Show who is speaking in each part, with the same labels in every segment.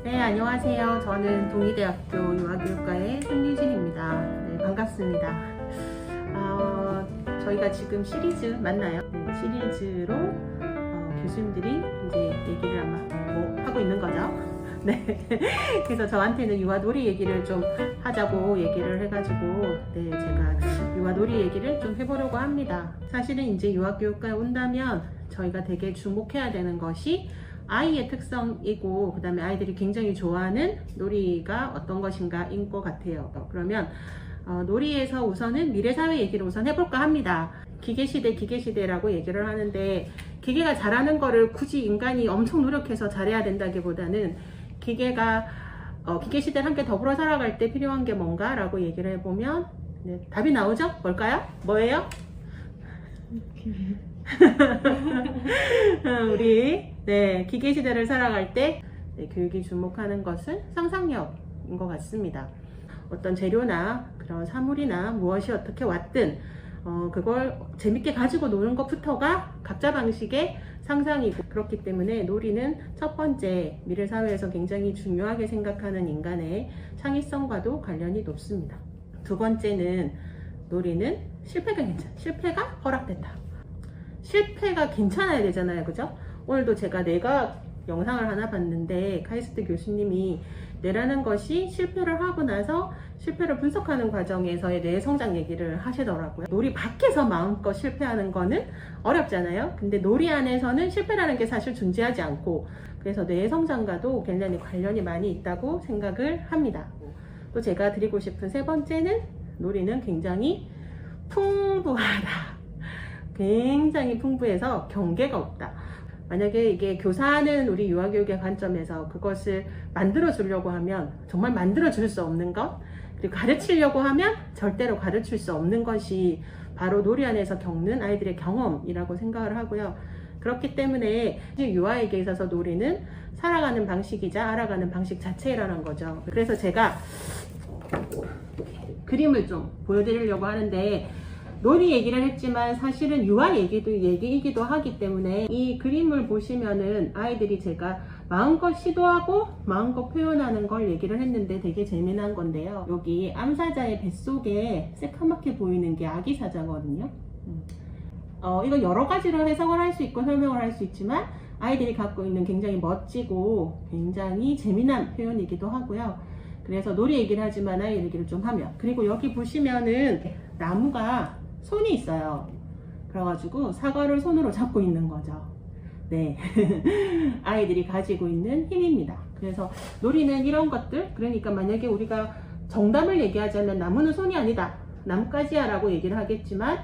Speaker 1: 네, 안녕하세요. 저는 동의대학교 유아교육과의 손유진입니다. 네, 반갑습니다. 저희가 지금 시리즈 맞나요? 네, 시리즈로 교수님들이 이제 얘기를 아마 하고 있는 거죠. 네. 그래서 저한테는 유아놀이 얘기를 좀 하자고 얘기를 해가지고, 네, 제가 유아놀이 얘기를 좀 해보려고 합니다. 사실은 이제 유아교육과에 온다면 저희가 되게 주목해야 되는 것이 아이의 특성이고, 그 다음에 아이들이 굉장히 좋아하는 놀이가 어떤 것인가 인 것 같아요. 그러면 놀이에서 우선은 미래사회 얘기를 우선 해볼까 합니다. 기계시대라고 얘기를 하는데, 기계가 잘하는 거를 굳이 인간이 엄청 노력해서 잘해야 된다기보다는 기계시대를 함께 더불어 살아갈 때 필요한 게 뭔가 라고 얘기를 해보면, 네, 답이 나오죠? 뭘까요? 뭐예요? 우리 기계시대를 살아갈 때 교육이 주목하는 것은 상상력인 것 같습니다. 어떤 재료나 그런 사물이나 무엇이 어떻게 왔든 그걸 재밌게 가지고 노는 것부터가 각자 방식의 상상이고, 그렇기 때문에 놀이는 첫 번째 미래사회에서 굉장히 중요하게 생각하는 인간의 창의성과도 관련이 높습니다. 두 번째는 놀이는 실패가 허락된다. 실패가 괜찮아야 되잖아요, 그죠? 오늘도 제가 뇌과학 영상을 하나 봤는데 카이스트 교수님이 뇌라는 것이 실패를 하고 나서 실패를 분석하는 과정에서의 뇌 성장 얘기를 하시더라고요. 놀이 밖에서 마음껏 실패하는 거는 어렵잖아요. 근데 놀이 안에서는 실패라는 게 사실 존재하지 않고, 그래서 뇌 성장과도 굉장히 관련이 많이 있다고 생각을 합니다. 또 제가 드리고 싶은 세 번째는 놀이는 굉장히 풍부하다. 굉장히 풍부해서 경계가 없다. 만약에 이게 교사는 우리 유아교육의 관점에서 그것을 만들어 주려고 하면 정말 만들어 줄 수 없는 것, 그리고 가르치려고 하면 절대로 가르칠 수 없는 것이 바로 놀이 안에서 겪는 아이들의 경험이라고 생각을 하고요. 그렇기 때문에 유아에게 있어서 놀이는 살아가는 방식이자 알아가는 방식 자체라는 거죠. 그래서 제가 그림을 좀 보여드리려고 하는데, 놀이 얘기를 했지만 사실은 유아 얘기이기도 하기 때문에 이 그림을 보시면은 아이들이 제가 마음껏 시도하고 마음껏 표현하는 걸 얘기를 했는데 되게 재미난 건데요. 여기 암사자의 뱃속에 새카맣게 보이는 게 아기 사자거든요. 이거 여러 가지로 해석을 할 수 있고 설명을 할 수 있지만 아이들이 갖고 있는 굉장히 멋지고 굉장히 재미난 표현이기도 하고요. 그래서 놀이 얘기를 하지만 아이 얘기를 좀 하면, 그리고 여기 보시면은 나무가 손이 있어요. 그래가지고 사과를 손으로 잡고 있는 거죠. 네. 아이들이 가지고 있는 힘입니다. 그래서 놀이는 이런 것들, 그러니까 만약에 우리가 정답을 얘기하자면 나무는 손이 아니다, 나뭇가지야 라고 얘기를 하겠지만,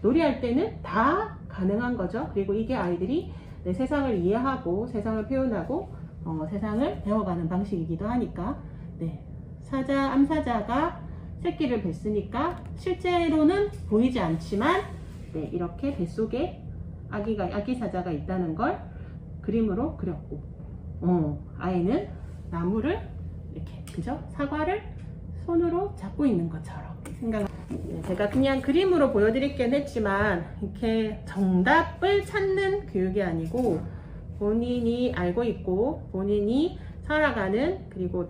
Speaker 1: 놀이할 때는 다 가능한 거죠. 그리고 이게 아이들이 세상을 이해하고 세상을 표현하고 세상을 배워가는 방식이기도 하니까, 네. 암사자가 새끼를 뵀으니까 실제로는 보이지 않지만, 네, 이렇게 뱃속에 아기 사자가 있다는 걸 그림으로 그렸고, 아이는 나무를 이렇게, 그죠? 사과를 손으로 잡고 있는 것처럼 제가 그냥 그림으로 보여드리긴 했지만, 이렇게 정답을 찾는 교육이 아니고 본인이 알고 있고 본인이 살아가는, 그리고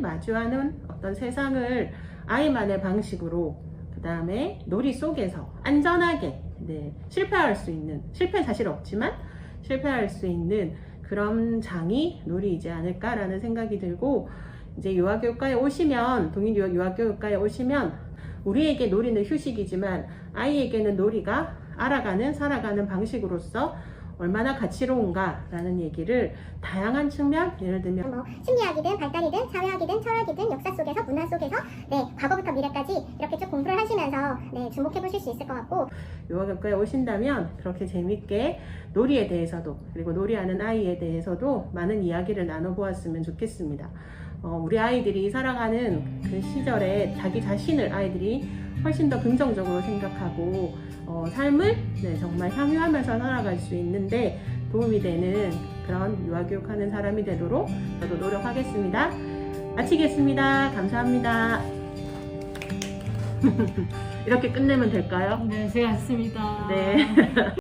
Speaker 1: 마주하는 어떤 세상을 아이만의 방식으로, 그 다음에 놀이 속에서 안전하게, 실패할 수 있는, 실패 사실 없지만 실패할 수 있는 그런 장이 놀이이지 않을까라는 생각이 들고, 이제 유아교육과에 오시면, 유아교육과에 오시면 우리에게 놀이는 휴식이지만 아이에게는 놀이가 살아가는 방식으로서 얼마나 가치로운가라는 얘기를 다양한 측면, 예를 들면
Speaker 2: 심리학이든 발달이든 사회학이든 철학이든 역사 속에서 문화 속에서 과거부터 미래까지 이렇게 쭉 공부를 하시면서 주목해 보실 수 있을 것 같고,
Speaker 1: 유아교육과에 오신다면 그렇게 재밌게 놀이에 대해서도, 그리고 놀이하는 아이에 대해서도 많은 이야기를 나눠보았으면 좋겠습니다. 우리 아이들이 살아가는 그 시절에 자기 자신을 아이들이 훨씬 더 긍정적으로 생각하고 삶을 정말 향유하면서 살아갈 수 있는데 도움이 되는 그런 유아교육하는 사람이 되도록 저도 노력하겠습니다. 마치겠습니다. 감사합니다. 이렇게 끝내면 될까요?
Speaker 3: 네, 제가 했습니다.
Speaker 1: 네.